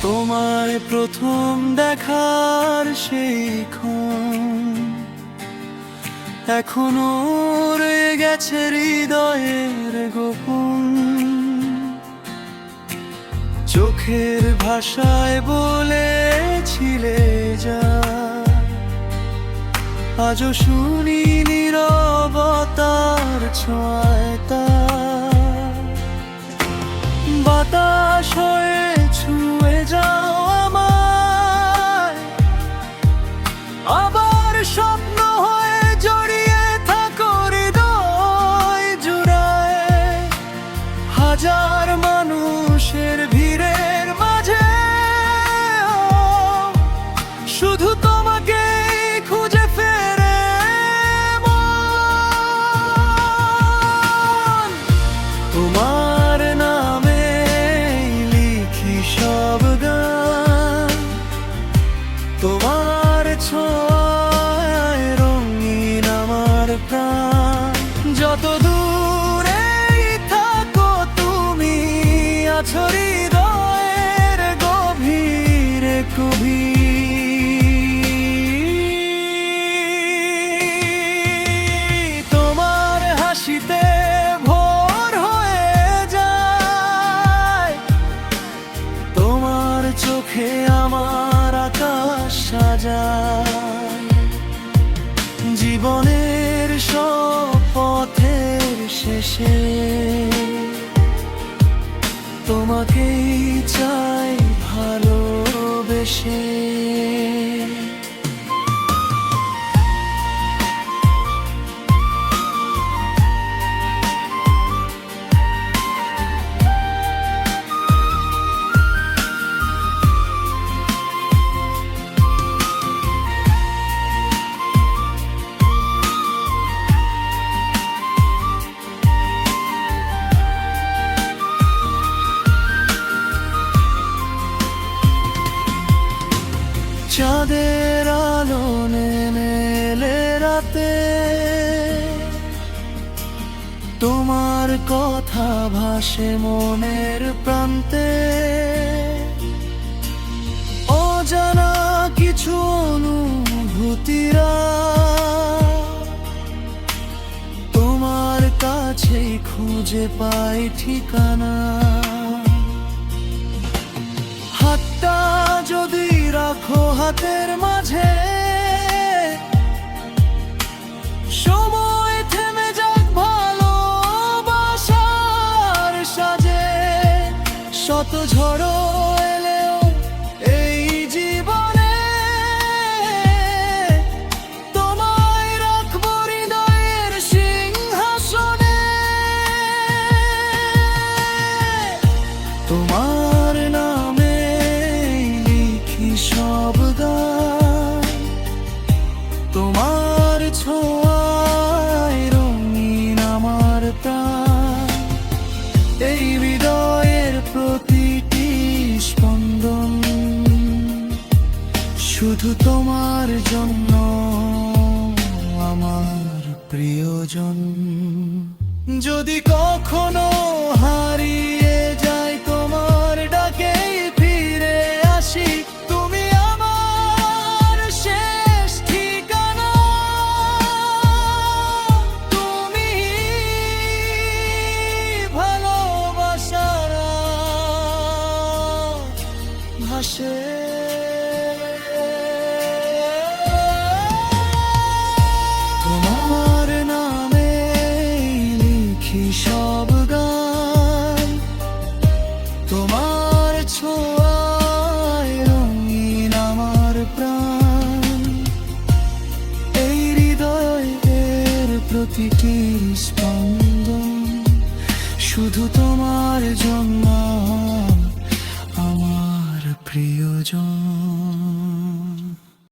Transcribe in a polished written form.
তোমায় প্রথম দেখার সেই ক্ষণ এখনো রয়ে গেছে হৃদয়ের গোপন। চোখের ভাষায় বলেছিলে যা আজও শুনি নীরবতার ছোঁয়ায় তা। বাতাস হয়ে ছুঁয়ে যাও আমায়, আবার স্বপ্ন হয়ে জড়িয়ে থাকো হৃদয় জুড়ায়। হাজার মানুষের ভিড়ের মাঝে শুধু তোমাকে খুঁজে ফেরে মন। তোমার নামে লিখি সব গান, তোমার ছোঁয়ায় রঙিন আমার প্রাণ। যত দূরেই থাকো তুমি আছো হৃদয়ের গভীরে গভীর। তোমার হাসিতে ভোর হয়ে যায়, তোমার চোখে আমার আকাশ সাজায়। জীবনের সব পথের শেষে তোমাকেই চাই ভালোবেসে। চাঁদের আলো নেমে রাতে তোমার কথা ভাসে মনের প্রান্তে। অজানা কিছু অনুভূতিরা তোমার কাছেই খুঁজে পাই ঠিকানা। হাতটা যদি রাখো হাতের মাঝে, সময় থেমে যাক ভালোবাসার সাজে। শত ঝড়ো এলেও এই জীবনে তোমায় রাখবো হৃদয়ের সিংহাসনে। তোমার নামে লিখি সব গান, তোমার ছোঁয়ায় রঙিন আমার প্রাণ। এই হৃদয়ের প্রতিটি স্পন্দন শুধু তোমার জন্য আমার প্রিয়জন। যদি কখনো হারিয়ে যাই তোমার ডাকেই ফিরে আসি। তুমি আমার শেষ ঠিকানা, তুমি ভালোবাসার ভাসে। তোমার নামে লিখি সব গান, তোমার ছোঁয়ায় রঙিন আমার প্রাণ। এই হৃদয়ের প্রতিটি স্পন্দন শুধু তোমার জন্য আমার প্রিয়জন।